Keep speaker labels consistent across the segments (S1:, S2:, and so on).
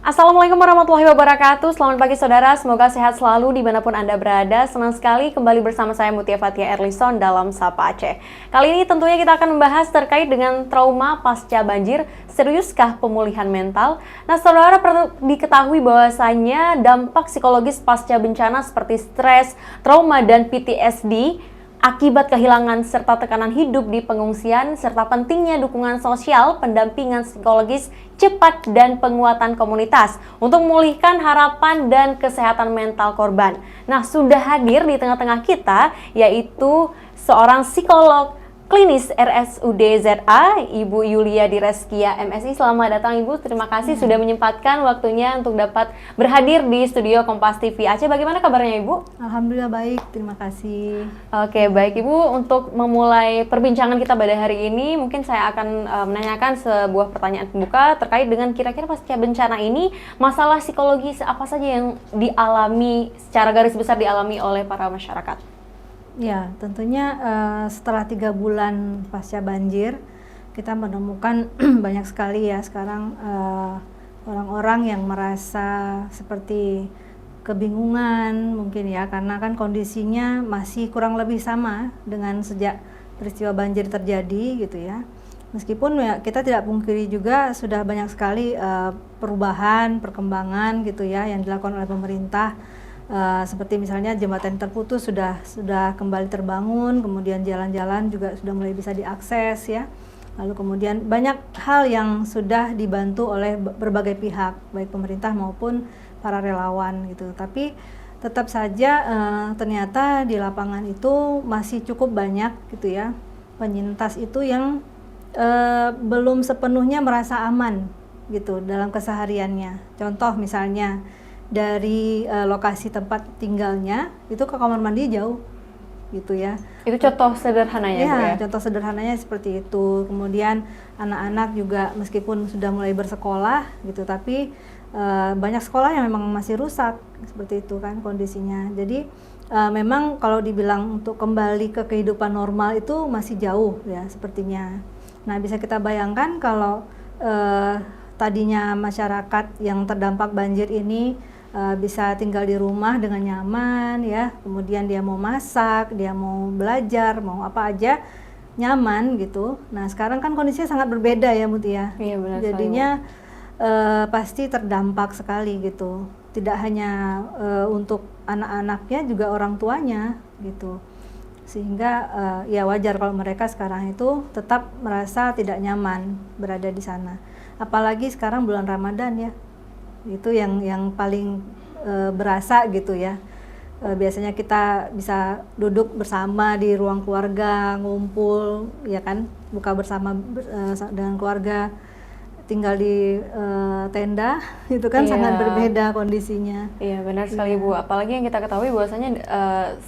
S1: Assalamualaikum warahmatullahi wabarakatuh. Selamat pagi saudara, semoga sehat selalu dimanapun Anda berada. Senang sekali kembali bersama saya Mutia Fathia Erlison dalam Sapa Aceh. Kali ini tentunya kita akan membahas terkait dengan trauma pasca banjir. Seriuskah pemulihan mental? Nah saudara, perlu diketahui bahwasanya dampak psikologis pasca bencana seperti stres, trauma, dan PTSD akibat kehilangan serta tekanan hidup di pengungsian, serta pentingnya dukungan sosial, pendampingan psikologis cepat, dan penguatan komunitas untuk memulihkan harapan dan kesehatan mental korban. Nah, sudah hadir di tengah-tengah kita, yaitu seorang psikolog klinis RSUD ZA, Ibu Yulia Direskia MSI. Selamat datang Ibu, terima kasih sudah menyempatkan waktunya untuk dapat berhadir di studio Kompas TV Aceh. Bagaimana kabarnya Ibu?
S2: Alhamdulillah baik, terima kasih.
S1: Oke, baik Ibu, untuk memulai perbincangan kita pada hari ini, mungkin saya akan menanyakan sebuah pertanyaan pembuka terkait dengan kira-kira pasca bencana ini, masalah psikologis apa saja yang dialami, secara garis besar dialami oleh para masyarakat?
S2: Ya, tentunya setelah 3 bulan pasca banjir, kita menemukan banyak sekali ya sekarang orang-orang yang merasa seperti kebingungan mungkin ya, karena kan kondisinya masih kurang lebih sama dengan sejak peristiwa banjir terjadi gitu ya. Meskipun ya kita tidak pungkiri juga sudah banyak sekali perubahan, perkembangan gitu ya yang dilakukan oleh pemerintah. Seperti misalnya jembatan terputus sudah kembali terbangun, kemudian jalan-jalan juga sudah mulai bisa diakses ya. Lalu kemudian banyak hal yang sudah dibantu oleh berbagai pihak, baik pemerintah maupun para relawan gitu. Tapi tetap saja ternyata di lapangan itu masih cukup banyak gitu ya penyintas itu yang belum sepenuhnya merasa aman gitu dalam kesehariannya. Contoh misalnya dari lokasi tempat tinggalnya itu ke kamar mandi jauh gitu ya.
S1: Itu contoh sederhananya
S2: ya,
S1: Bu ya?
S2: Contoh sederhananya seperti itu. Kemudian anak-anak juga meskipun sudah mulai bersekolah gitu, tapi banyak sekolah yang memang masih rusak seperti itu kan kondisinya. Jadi memang kalau dibilang untuk kembali ke kehidupan normal itu masih jauh ya sepertinya. Nah, bisa kita bayangkan kalau tadinya masyarakat yang terdampak banjir ini bisa tinggal di rumah dengan nyaman ya, kemudian dia mau masak, dia mau belajar, mau apa aja nyaman gitu. Nah sekarang kan kondisinya sangat berbeda ya Mutia.
S1: Iya benar.
S2: Jadinya pasti terdampak sekali gitu. Tidak hanya untuk anak-anaknya, juga orang tuanya gitu. Sehingga ya wajar kalau mereka sekarang itu tetap merasa tidak nyaman berada di sana. Apalagi sekarang bulan Ramadan ya. Itu yang paling berasa gitu ya. Biasanya kita bisa duduk bersama di ruang keluarga, ngumpul ya kan, buka bersama dengan keluarga, tinggal di tenda itu kan sangat berbeda kondisinya.
S1: Iya benar sekali Bu, apalagi yang kita ketahui bahwasanya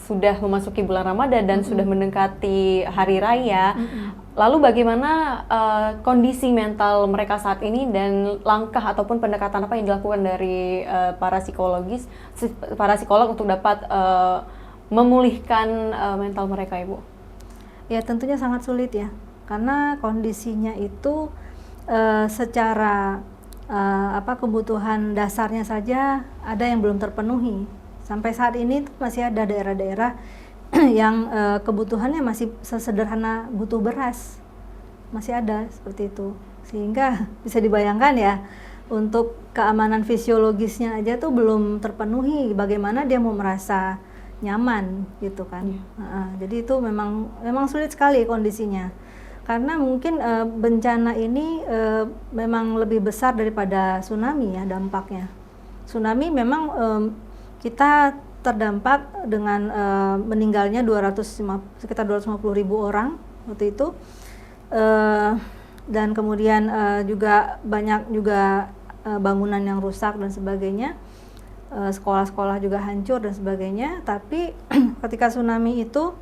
S1: sudah memasuki bulan Ramadan dan sudah mendekati hari raya. Lalu bagaimana kondisi mental mereka saat ini dan langkah ataupun pendekatan apa yang dilakukan dari para psikolog untuk dapat memulihkan mental mereka Ibu?
S2: Ya tentunya sangat sulit ya, karena kondisinya itu secara kebutuhan dasarnya saja ada yang belum terpenuhi. Sampai saat ini masih ada daerah-daerah yang kebutuhannya masih sesederhana butuh beras, masih ada seperti itu. Sehingga bisa dibayangkan ya, untuk keamanan fisiologisnya aja tuh belum terpenuhi, bagaimana dia mau merasa nyaman gitu kan. Jadi itu memang sulit sekali kondisinya, karena mungkin bencana ini memang lebih besar daripada tsunami ya dampaknya. Tsunami memang kita terdampak dengan meninggalnya sekitar 250.000 orang waktu itu, dan kemudian juga banyak juga bangunan yang rusak dan sebagainya, sekolah-sekolah juga hancur dan sebagainya. Tapi ketika tsunami itu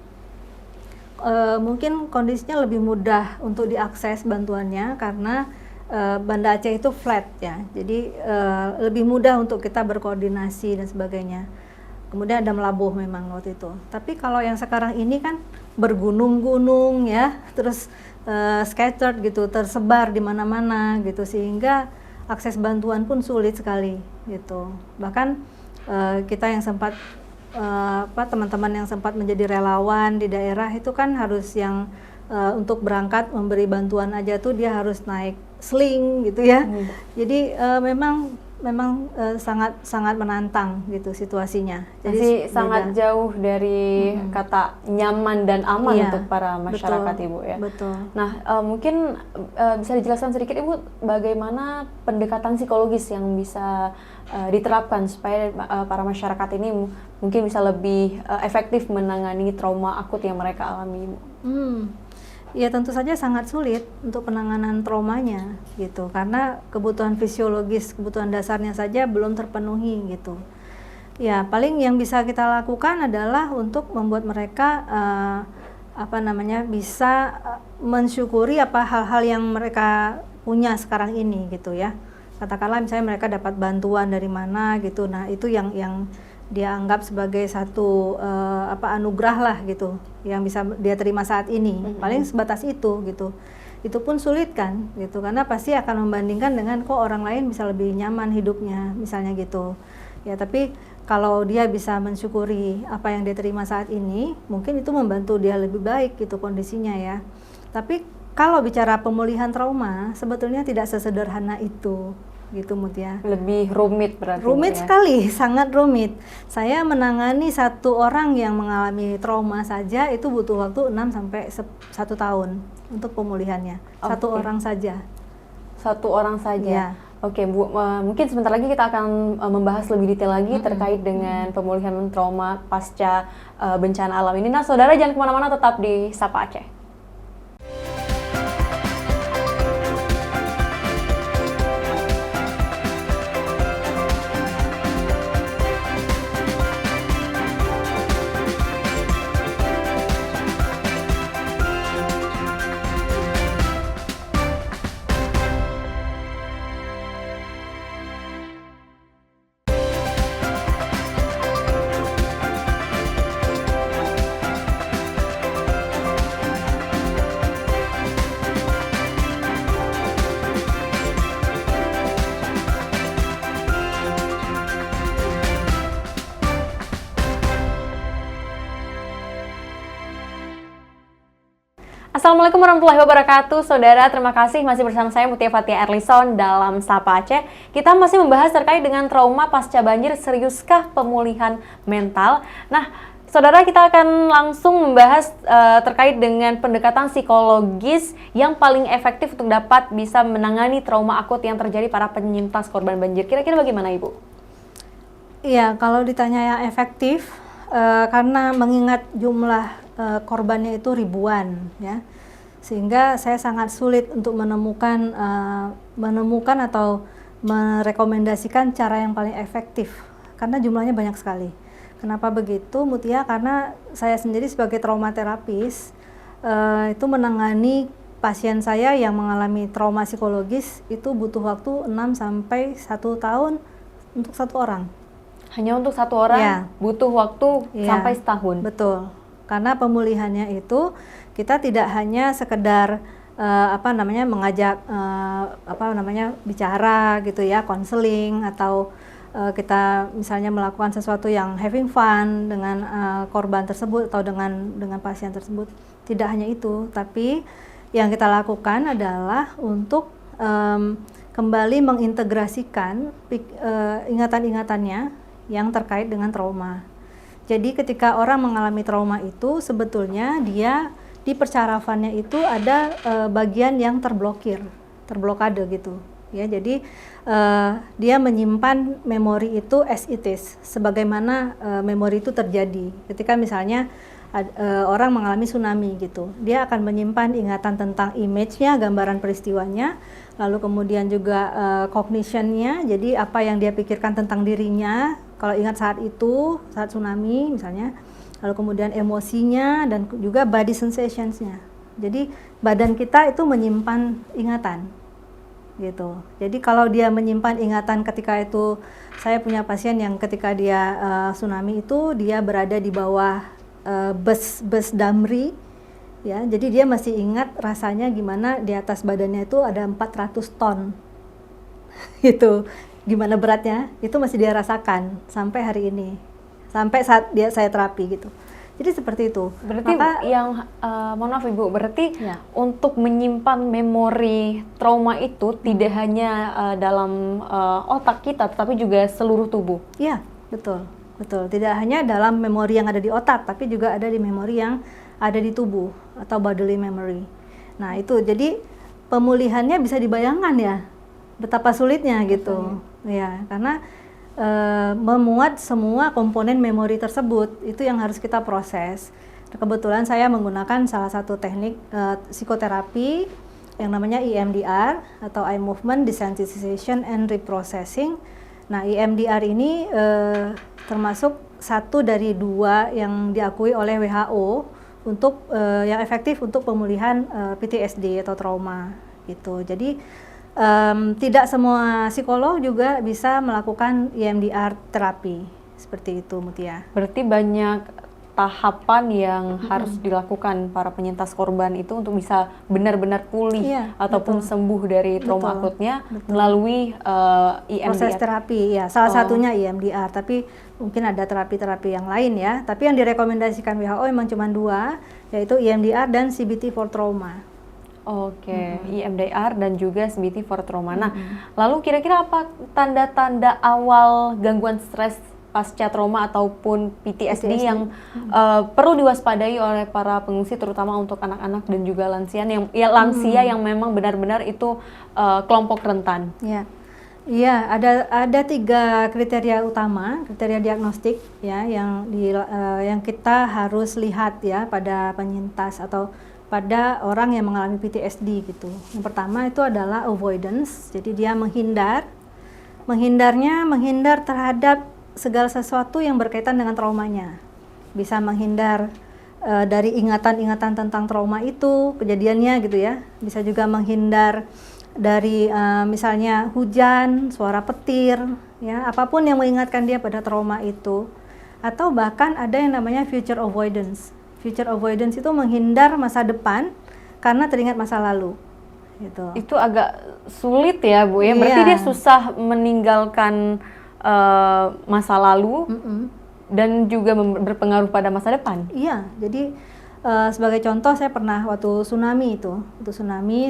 S2: mungkin kondisinya lebih mudah untuk diakses bantuannya karena Banda Aceh itu flat ya, jadi lebih mudah untuk kita berkoordinasi dan sebagainya. Kemudian ada melabuh memang waktu itu. Tapi kalau yang sekarang ini kan bergunung-gunung ya, terus scattered gitu, tersebar di mana-mana gitu, sehingga akses bantuan pun sulit sekali gitu. Bahkan kita yang sempat teman-teman yang sempat menjadi relawan di daerah itu kan harus yang untuk berangkat memberi bantuan aja tuh dia harus naik sling gitu ya. Jadi memang sangat menantang gitu situasinya.
S1: Jadi sangat jauh dari kata nyaman dan aman untuk para masyarakat,
S2: betul,
S1: Ibu ya.
S2: Betul.
S1: Nah, mungkin bisa dijelaskan sedikit Ibu bagaimana pendekatan psikologis yang bisa diterapkan supaya para masyarakat ini mungkin bisa lebih efektif menangani trauma akut yang mereka alami, Ibu.
S2: Ya tentu saja sangat sulit untuk penanganan traumanya gitu, karena kebutuhan fisiologis, kebutuhan dasarnya saja belum terpenuhi gitu. Ya paling yang bisa kita lakukan adalah untuk membuat mereka bisa mensyukuri hal-hal yang mereka punya sekarang ini gitu ya. Katakanlah misalnya mereka dapat bantuan dari mana gitu, nah itu yang dia anggap sebagai satu anugerah lah gitu yang bisa dia terima saat ini. Paling sebatas itu gitu. Itu pun sulit kan gitu, karena pasti akan membandingkan dengan kok orang lain bisa lebih nyaman hidupnya misalnya gitu ya. Tapi kalau dia bisa mensyukuri apa yang dia terima saat ini, mungkin itu membantu dia lebih baik gitu kondisinya ya. Tapi kalau bicara pemulihan trauma sebetulnya tidak sesederhana itu gitu Mutia.
S1: Lebih rumit berarti.
S2: Rumit sekali, sangat rumit. Saya menangani satu orang yang mengalami trauma saja itu butuh waktu 6 sampai 1 tahun untuk pemulihannya. Satu orang saja.
S1: Satu orang saja.
S2: Ya.
S1: Oke, Bu, mungkin sebentar lagi kita akan membahas lebih detail lagi terkait dengan pemulihan trauma pasca bencana alam ini. Nah, saudara jangan kemana-mana, tetap di Sapa Aceh. Assalamualaikum warahmatullahi wabarakatuh, saudara. Terima kasih masih bersama saya Mutia Fatia Erlison dalam Sapa Aceh. Kita masih membahas terkait dengan trauma pasca banjir, seriuskah pemulihan mental? Nah, saudara, kita akan langsung membahas terkait dengan pendekatan psikologis yang paling efektif untuk dapat bisa menangani trauma akut yang terjadi para penyintas korban banjir. Kira-kira bagaimana, Ibu?
S2: Iya, kalau ditanya yang efektif, karena mengingat jumlah korbannya itu ribuan ya, sehingga saya sangat sulit untuk menemukan atau merekomendasikan cara yang paling efektif karena jumlahnya banyak sekali. Kenapa begitu, Mutia? Karena saya sendiri sebagai trauma terapis itu menangani pasien saya yang mengalami trauma psikologis itu butuh waktu 6 sampai 1 tahun untuk satu orang.
S1: Hanya untuk satu orang
S2: ya.
S1: Butuh waktu sampai setahun.
S2: Betul. Karena pemulihannya itu kita tidak hanya sekedar mengajak bicara gitu ya, konseling, atau kita misalnya melakukan sesuatu yang having fun dengan korban tersebut atau dengan pasien tersebut. Tidak hanya itu, tapi yang kita lakukan adalah untuk kembali mengintegrasikan ingatan-ingatannya yang terkait dengan trauma. Jadi ketika orang mengalami trauma itu sebetulnya dia di percarafannya itu ada bagian yang terblokade gitu ya. Jadi dia menyimpan memori itu as it is, sebagaimana memori itu terjadi. Ketika misalnya orang mengalami tsunami gitu, dia akan menyimpan ingatan tentang image-nya, gambaran peristiwanya, lalu kemudian juga cognition-nya, jadi apa yang dia pikirkan tentang dirinya kalau ingat saat itu, saat tsunami misalnya, lalu kemudian emosinya dan juga body sensations-nya. Jadi badan kita itu menyimpan ingatan gitu. Jadi kalau dia menyimpan ingatan ketika itu, saya punya pasien yang ketika dia tsunami itu dia berada di bawah bus Damri ya, jadi dia masih ingat rasanya gimana di atas badannya itu ada 400 ton. gitu. Gimana beratnya itu masih dia rasakan sampai hari ini, sampai saat saya terapi gitu. Jadi seperti itu.
S1: Berarti mohon maaf Ibu, berarti
S2: Ya.
S1: untuk menyimpan memori trauma itu tidak hanya dalam otak kita, tetapi juga seluruh tubuh.
S2: Iya, betul. Betul. Tidak hanya dalam memori yang ada di otak, tapi juga ada di memori yang ada di tubuh atau bodily memory. Nah, itu jadi pemulihannya bisa dibayangkan ya, betapa sulitnya gitu. Ya, karena memuat semua komponen memori tersebut itu yang harus kita proses. Kebetulan saya menggunakan salah satu teknik psikoterapi yang namanya EMDR atau Eye Movement Desensitization and Reprocessing. Nah, EMDR ini termasuk satu dari 2 yang diakui oleh WHO untuk yang efektif untuk pemulihan PTSD atau trauma gitu. Jadi tidak semua psikolog juga bisa melakukan EMDR terapi seperti itu, Mutia.
S1: Berarti banyak tahapan yang harus dilakukan para penyintas korban itu untuk bisa benar-benar pulih ataupun sembuh dari trauma akutnya melalui EMDR.
S2: Proses terapi ya, salah satunya EMDR, tapi mungkin ada terapi-terapi yang lain ya. Tapi yang direkomendasikan WHO memang cuma 2, yaitu EMDR dan CBT for trauma.
S1: Oke, EMDR dan juga CBT for trauma. Nah, lalu kira-kira apa tanda-tanda awal gangguan stres pasca trauma ataupun PTSD yang perlu diwaspadai oleh para pengungsi, terutama untuk anak-anak dan juga lansia yang memang benar-benar itu kelompok rentan?
S2: Ya, iya, ada 3 kriteria utama, kriteria diagnostik ya, yang kita harus lihat ya pada penyintas atau pada orang yang mengalami PTSD gitu. Yang pertama itu adalah avoidance, jadi dia menghindar terhadap segala sesuatu yang berkaitan dengan traumanya. Bisa menghindar dari ingatan-ingatan tentang trauma itu, kejadiannya gitu ya. Bisa juga menghindar dari misalnya hujan, suara petir, ya, apapun yang mengingatkan dia pada trauma itu. Atau bahkan ada yang namanya future avoidance. Future avoidance itu menghindar masa depan karena teringat masa lalu. Gitu.
S1: Itu agak sulit ya Bu ya, berarti dia susah meninggalkan masa lalu dan juga berpengaruh pada masa depan.
S2: Iya, jadi sebagai contoh saya pernah waktu tsunami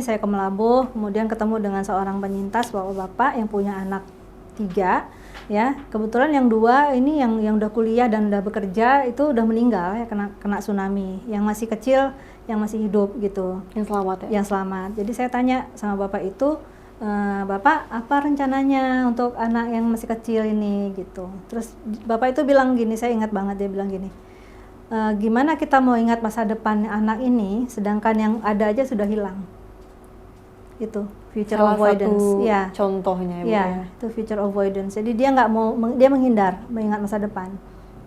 S2: saya ke Melabuh, kemudian ketemu dengan seorang penyintas bapak-bapak yang punya anak 3, ya. Kebetulan yang 2 ini yang udah kuliah dan udah bekerja itu udah meninggal ya, kena tsunami. Yang masih kecil yang masih hidup gitu.
S1: Yang selamat ya?
S2: Yang selamat. Jadi saya tanya sama bapak itu, Bapak apa rencananya untuk anak yang masih kecil ini gitu. Terus bapak itu bilang gini, saya ingat banget dia bilang gini, gimana kita mau ingat masa depan anak ini sedangkan yang ada aja sudah hilang. Itu future avoidance.
S1: Ya. Contohnya
S2: ya. Itu future avoidance. Jadi dia nggak mau, dia menghindar mengingat masa depan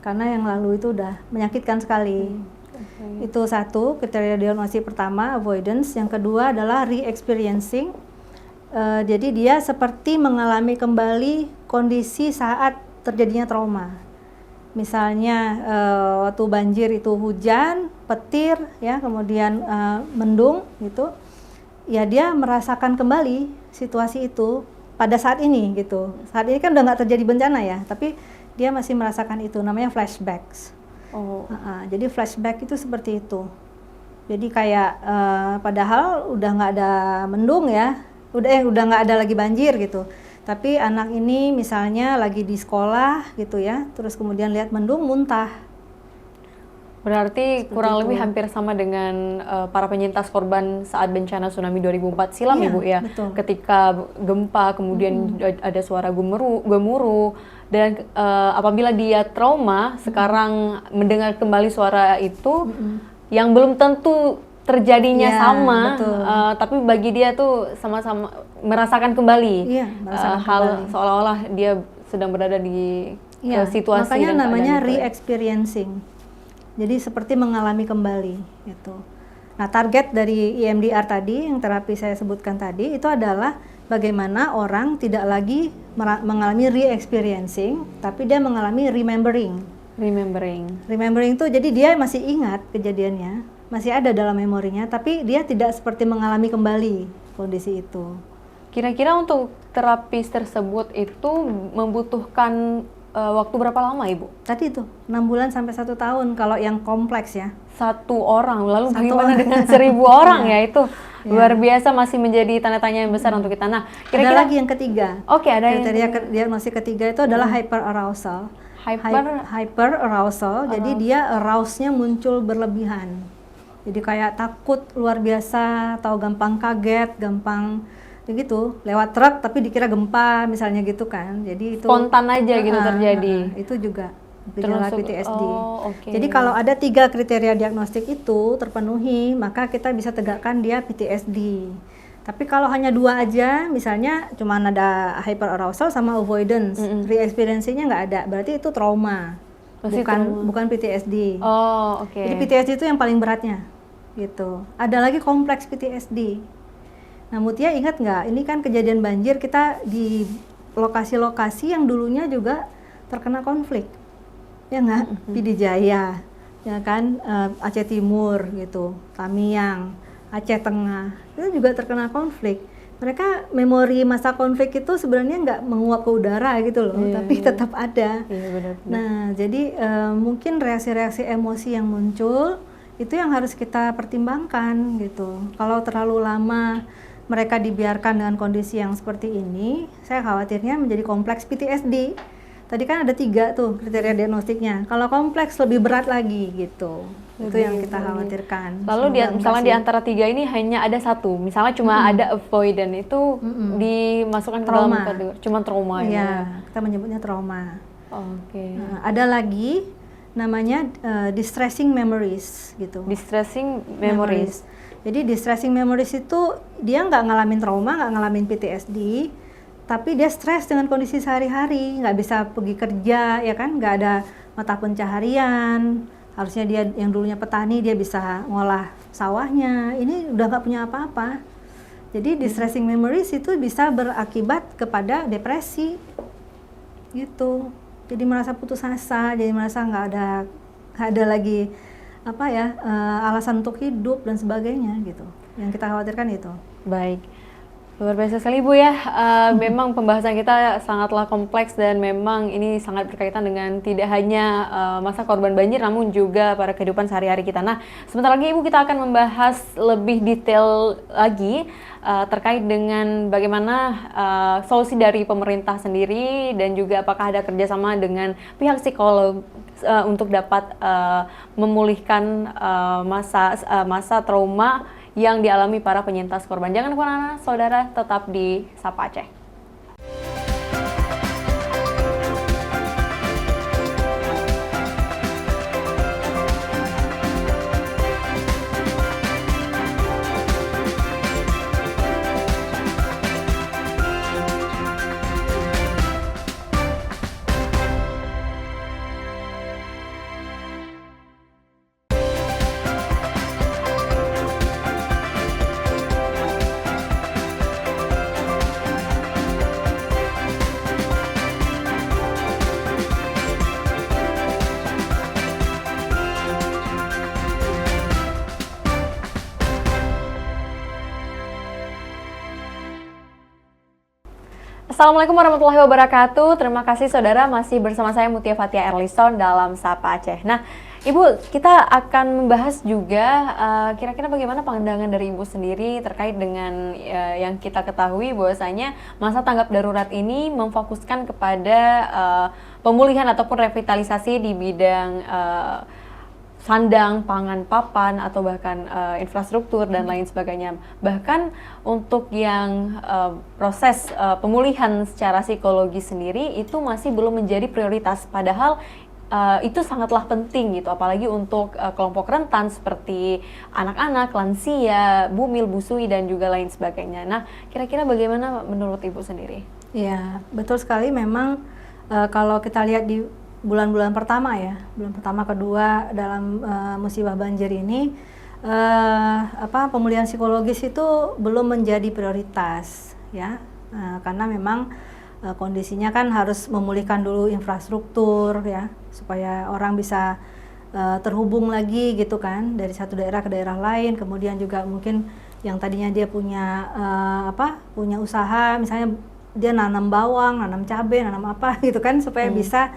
S2: karena yang lalu itu udah menyakitkan sekali. Itu satu kriteria diagnosis pertama, avoidance. Yang kedua adalah re-experiencing. Jadi dia seperti mengalami kembali kondisi saat terjadinya trauma. Misalnya waktu banjir itu hujan, petir, ya, kemudian mendung gitu. Ya dia merasakan kembali situasi itu pada saat ini gitu. Saat ini kan udah nggak terjadi bencana ya, tapi dia masih merasakan itu, namanya flashbacks. Jadi flashback itu seperti itu. Jadi kayak padahal udah nggak ada mendung ya, udah nggak ada lagi banjir gitu. Tapi anak ini misalnya lagi di sekolah gitu ya, terus kemudian lihat mendung, muntah.
S1: Berarti kurang lebih hampir sama dengan para penyintas korban saat bencana tsunami 2004 silam Ibu ya.
S2: Betul.
S1: Ketika gempa kemudian ada suara gemuruh dan apabila dia trauma sekarang mendengar kembali suara itu yang belum tentu terjadinya sama, tapi bagi dia tuh sama-sama merasakan kembali hal seolah-olah dia sedang berada di situasi.
S2: Makanya namanya re-experiencing. Jadi seperti mengalami kembali gitu. Nah, target dari EMDR tadi yang terapi saya sebutkan tadi itu adalah bagaimana orang tidak lagi mengalami re-experiencing, tapi dia mengalami remembering. Remembering itu jadi dia masih ingat kejadiannya, masih ada dalam memorinya, tapi dia tidak seperti mengalami kembali kondisi itu.
S1: Kira-kira untuk terapis tersebut itu membutuhkan waktu berapa lama, Ibu?
S2: Tadi itu 6 bulan sampai 1 tahun kalau yang kompleks ya.
S1: 1 orang, lalu
S2: Satu
S1: bagaimana
S2: orang.
S1: dengan 1.000 orang ya itu?
S2: Iya.
S1: Luar biasa, masih menjadi tanda tanya yang besar untuk kita. Nah,
S2: Ada
S1: kira-kira
S2: lagi yang ketiga.
S1: Oke, ada yang
S2: Kriteria
S1: ketiga.
S2: diagnosis ketiga itu adalah hyperarousal.
S1: Hyper-
S2: Hyperarousal. Jadi dia arouse-nya muncul berlebihan. Jadi kayak takut luar biasa atau gampang kaget, gampang gitu, lewat truk tapi dikira gempa misalnya gitu kan. Jadi itu
S1: Spontan aja gitu terjadi.
S2: Itu juga gejala
S1: Termasuk-
S2: PTSD.
S1: oh, oke.
S2: Jadi kalau ada 3 kriteria diagnostik itu terpenuhi, maka kita bisa tegakkan dia PTSD. Tapi kalau hanya 2 aja, misalnya cuma ada hyperarousal sama avoidance, re-experience-nya nggak ada, berarti itu trauma,
S1: Masih trauma.
S2: bukan PTSD.
S1: Oh, oke.
S2: Jadi PTSD itu yang paling beratnya, gitu. Ada lagi kompleks PTSD. Nah, Mutia ingat nggak? Ini kan kejadian banjir kita di lokasi-lokasi yang dulunya juga terkena konflik, ya nggak? PD Jaya, ya kan, Aceh Timur gitu, Tamiang, Aceh Tengah, itu juga terkena konflik. Mereka memori masa konflik itu sebenarnya nggak menguap ke udara gitu loh, tapi tetap ada.
S1: Iya, benar.
S2: Nah, jadi mungkin reaksi-reaksi emosi yang muncul itu yang harus kita pertimbangkan gitu. Kalau terlalu lama mereka dibiarkan dengan kondisi yang seperti ini, saya khawatirnya menjadi kompleks PTSD. Tadi kan ada 3 tuh kriteria diagnostiknya. Kalau kompleks lebih berat lagi gitu. Itu yang kita khawatirkan.
S1: Lalu misalnya di antara 3 ini hanya ada 1, misalnya cuma ada avoidant, itu dimasukkan ke dalam
S2: Trauma.
S1: kategori cuma trauma ya.
S2: Iya, kita menyebutnya trauma.
S1: Oke.
S2: Nah, ada lagi namanya distressing memories gitu.
S1: Distressing memories.
S2: Jadi distressing memories itu dia nggak ngalamin trauma, nggak ngalamin PTSD, tapi dia stres dengan kondisi sehari-hari, nggak bisa pergi kerja, ya kan, nggak ada mata pencaharian. Harusnya dia yang dulunya petani, dia bisa ngolah sawahnya. Ini udah nggak punya apa-apa. Jadi distressing memories itu bisa berakibat kepada depresi, gitu. Jadi merasa putus asa, jadi merasa nggak ada lagi apa ya alasan untuk hidup dan sebagainya gitu. Yang kita khawatirkan itu.
S1: Baik. Luar biasa sekali Bu ya, memang pembahasan kita sangatlah kompleks dan memang ini sangat berkaitan dengan tidak hanya masa korban banjir namun juga pada kehidupan sehari-hari kita. Nah, sebentar lagi Ibu kita akan membahas lebih detail lagi terkait dengan bagaimana solusi dari pemerintah sendiri dan juga apakah ada kerjasama dengan pihak psikolog untuk dapat memulihkan masa trauma yang dialami para penyintas korban. Jangan kemana-mana, saudara, tetap di Sapa Aceh. Assalamualaikum warahmatullahi wabarakatuh. Terima kasih saudara masih bersama saya Mutia Fatia Erlison dalam Sapa Aceh. Nah, Ibu, kita akan membahas juga kira-kira bagaimana pandangan dari Ibu sendiri terkait dengan yang kita ketahui bahwasanya masa tanggap darurat ini memfokuskan kepada pemulihan ataupun revitalisasi di bidang sandang, pangan, papan, atau bahkan infrastruktur dan lain sebagainya. Bahkan untuk yang proses pemulihan secara psikologi sendiri itu masih belum menjadi prioritas. Padahal itu sangatlah penting gitu, apalagi untuk kelompok rentan seperti anak-anak, lansia, bumil, busui, dan juga lain sebagainya. Nah, kira-kira bagaimana menurut Ibu sendiri?
S2: Ya, betul sekali. Memang kalau kita lihat di bulan-bulan pertama ya, bulan pertama kedua dalam musibah banjir ini, pemulihan psikologis itu belum menjadi prioritas ya, karena memang kondisinya kan harus memulihkan dulu infrastruktur ya, supaya orang bisa terhubung lagi gitu kan dari satu daerah ke daerah lain, kemudian juga mungkin yang tadinya dia punya punya usaha, misalnya dia nanam bawang, nanam cabai, nanam apa gitu kan, supaya bisa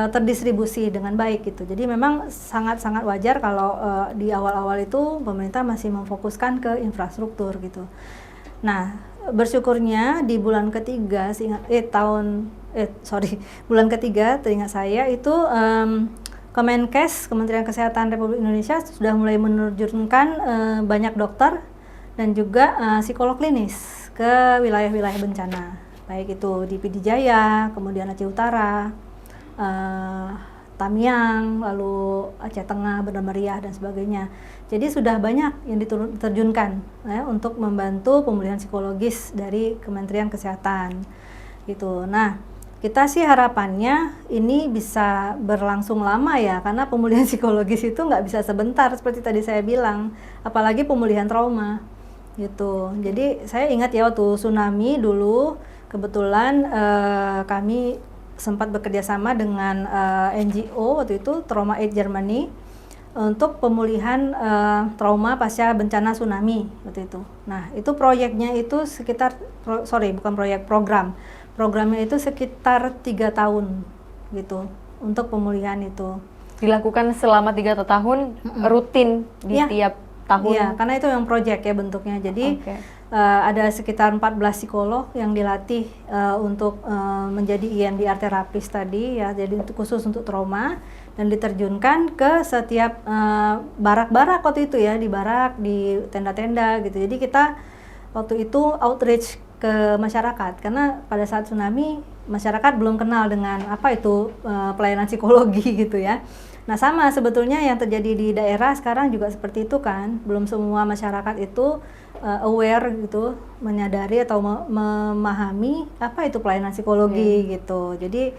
S2: terdistribusi dengan baik gitu. Jadi memang sangat-sangat wajar kalau di awal-awal itu pemerintah masih memfokuskan ke infrastruktur gitu. Nah, bersyukurnya di bulan ketiga bulan ketiga teringat saya itu Kemenkes, Kementerian Kesehatan Republik Indonesia sudah mulai menerjunkan banyak dokter dan juga psikolog klinis ke wilayah-wilayah bencana, baik itu di PD Jaya, kemudian Aceh Utara, Tamiang, lalu Aceh Tengah, Banda Meriah dan sebagainya. Jadi sudah banyak yang diterjunkan ya, untuk membantu pemulihan psikologis dari Kementerian Kesehatan gitu. Nah, kita sih harapannya ini bisa berlangsung lama ya, karena pemulihan psikologis itu nggak bisa sebentar seperti tadi saya bilang, apalagi pemulihan trauma gitu. Jadi saya ingat ya waktu tsunami dulu, kebetulan kami sempat bekerja sama dengan NGO waktu itu, Trauma Aid Germany, untuk pemulihan trauma pasca bencana tsunami waktu itu. Nah, itu proyeknya itu sekitar, programnya itu sekitar 3 tahun gitu untuk pemulihan itu.
S1: Dilakukan selama 3 tahun rutin di tiap tahun?
S2: Iya, karena itu yang proyek ya bentuknya. Jadi ada sekitar 14 psikolog yang dilatih untuk menjadi EMDR terapis tadi ya, jadi khusus untuk trauma, dan diterjunkan ke setiap barak-barak waktu itu ya, di barak, di tenda-tenda gitu. Jadi kita waktu itu outreach ke masyarakat, karena pada saat tsunami masyarakat belum kenal dengan apa itu pelayanan psikologi gitu ya. Nah, sama sebetulnya yang terjadi di daerah sekarang juga seperti itu kan, belum semua masyarakat itu aware gitu, menyadari atau memahami apa itu pelayanan psikologi gitu. Jadi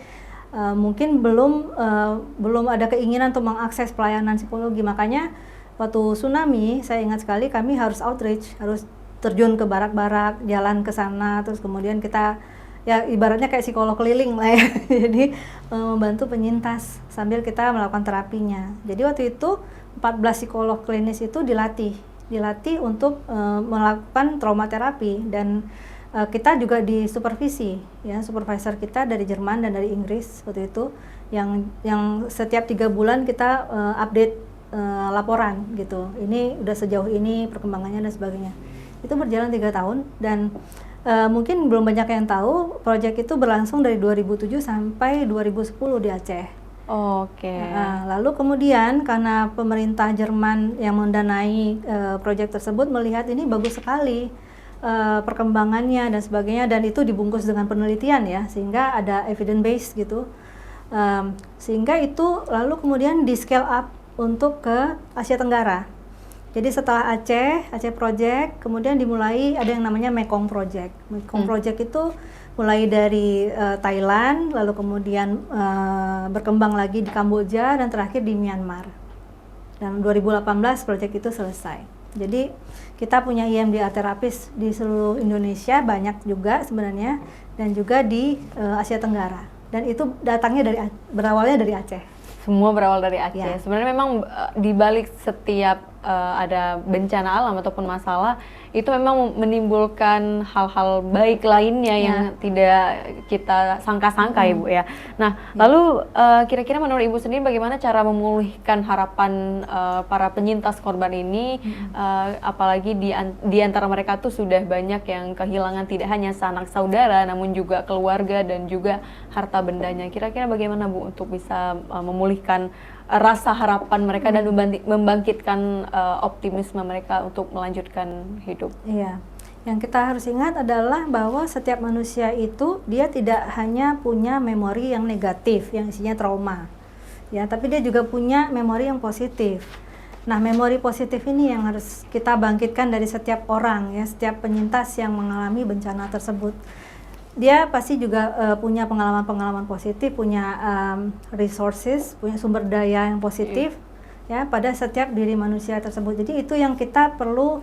S2: mungkin belum ada keinginan untuk mengakses pelayanan psikologi. Makanya waktu tsunami saya ingat sekali kami harus outreach, harus terjun ke barak-barak, jalan ke sana, terus kemudian kita ya ibaratnya kayak psikolog keliling lah ya. Jadi membantu penyintas sambil kita melakukan terapinya. Jadi waktu itu 14 psikolog klinis itu dilatih untuk melakukan trauma terapi, dan kita juga disupervisi ya, supervisor kita dari Jerman dan dari Inggris waktu itu yang setiap 3 bulan kita update laporan gitu. Ini udah sejauh ini perkembangannya dan sebagainya. Itu berjalan 3 tahun, dan mungkin belum banyak yang tahu proyek itu berlangsung dari 2007 sampai 2010 di Aceh. Lalu kemudian karena pemerintah Jerman yang mendanai proyek tersebut melihat ini bagus sekali perkembangannya dan sebagainya, dan itu dibungkus dengan penelitian ya, sehingga ada evidence base gitu, sehingga itu lalu kemudian di scale up untuk ke Asia Tenggara. Jadi setelah Aceh Project, kemudian dimulai ada yang namanya Mekong Project. Mekong Project itu mulai dari Thailand, lalu kemudian berkembang lagi di Kamboja, dan terakhir di Myanmar. Dan 2018 proyek itu selesai. Jadi kita punya EMDR terapis di seluruh Indonesia, banyak juga sebenarnya, dan juga di Asia Tenggara. Dan itu berawalnya dari Aceh.
S1: Semua berawal dari Aceh.
S2: Ya.
S1: Sebenarnya memang di balik setiap ada bencana alam ataupun masalah, itu memang menimbulkan hal-hal baik lainnya yang tidak kita sangka-sangka ya Bu ya. Nah, lalu kira-kira menurut Ibu sendiri bagaimana cara memulihkan harapan para penyintas korban ini, apalagi di antara mereka tuh sudah banyak yang kehilangan tidak hanya sanak saudara namun juga keluarga dan juga harta bendanya. Kira-kira bagaimana Bu untuk bisa memulihkan rasa harapan mereka dan membangkitkan optimisme mereka untuk melanjutkan hidup?
S2: Iya, yang kita harus ingat adalah bahwa setiap manusia itu dia tidak hanya punya memori yang negatif, yang isinya trauma, ya, tapi dia juga punya memori yang positif. Nah, memori positif ini yang harus kita bangkitkan dari setiap orang, ya, setiap penyintas yang mengalami bencana tersebut. Dia pasti juga punya pengalaman-pengalaman positif, punya resources, punya sumber daya yang positif, ya, pada setiap diri manusia tersebut. Jadi itu yang kita perlu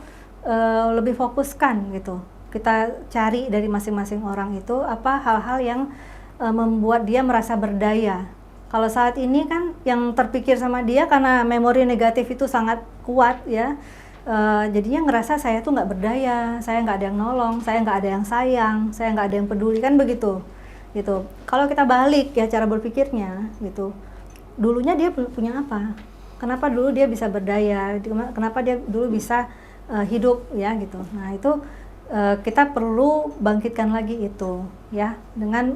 S2: lebih fokuskan gitu. Kita cari dari masing-masing orang itu apa hal-hal yang membuat dia merasa berdaya. Kalau saat ini kan yang terpikir sama dia karena memori negatif itu sangat kuat ya, jadinya ngerasa saya tuh nggak berdaya, saya nggak ada yang nolong, saya nggak ada yang sayang, saya nggak ada yang peduli, kan begitu gitu. Kalau kita balik ya cara berpikirnya gitu, dulunya dia punya apa, kenapa dulu dia bisa berdaya, kenapa dia dulu bisa hidup ya gitu. Nah itu kita perlu bangkitkan lagi itu ya, dengan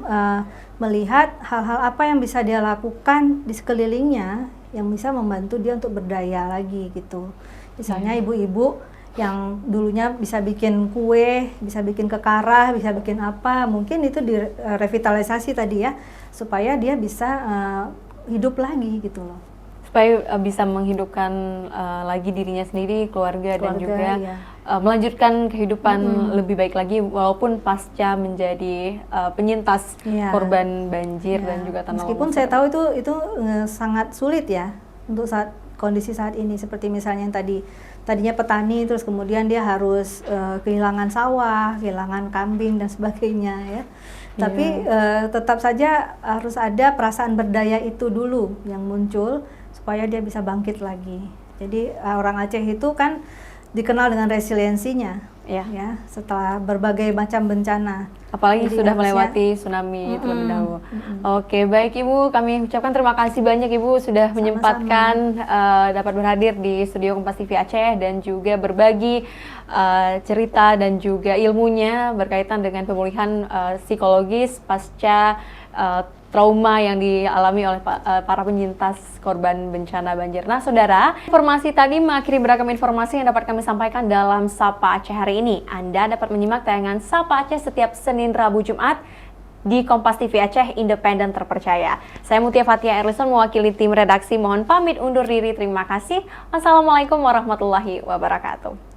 S2: melihat hal-hal apa yang bisa dia lakukan di sekelilingnya yang bisa membantu dia untuk berdaya lagi gitu. Misalnya ibu-ibu yang dulunya bisa bikin kue, bisa bikin kekarah, bisa bikin apa, mungkin itu direvitalisasi tadi ya, supaya dia bisa hidup lagi gitu loh.
S1: Supaya bisa menghidupkan lagi dirinya sendiri, keluarga dan juga
S2: iya.
S1: Melanjutkan kehidupan lebih baik lagi walaupun pasca menjadi penyintas korban banjir dan juga tanah longsor.
S2: Meskipun saya tahu itu sangat sulit ya untuk kondisi saat ini, seperti misalnya yang tadinya petani terus kemudian dia harus kehilangan sawah, kehilangan kambing dan sebagainya ya. Tapi tetap saja harus ada perasaan berdaya itu dulu yang muncul supaya dia bisa bangkit lagi. Jadi orang Aceh itu kan dikenal dengan resiliensinya ya setelah berbagai macam bencana.
S1: Apalagi sudah melewati tsunami terlebih dahulu. Oke, baik Ibu, kami ucapkan terima kasih banyak Ibu sudah menyempatkan dapat berhadir di studio Kompas TV Aceh dan juga berbagi cerita dan juga ilmunya berkaitan dengan pemulihan psikologis pasca trauma yang dialami oleh para penyintas korban bencana banjir. Nah, saudara, informasi tadi mengakhiri beragam informasi yang dapat kami sampaikan dalam Sapa Aceh hari ini. Anda dapat menyimak tayangan Sapa Aceh setiap Senin, Rabu, Jumat di Kompas TV Aceh, independen terpercaya. Saya Mutia Fatia Erlison mewakili tim redaksi, mohon pamit undur diri. Terima kasih. Wassalamualaikum warahmatullahi wabarakatuh.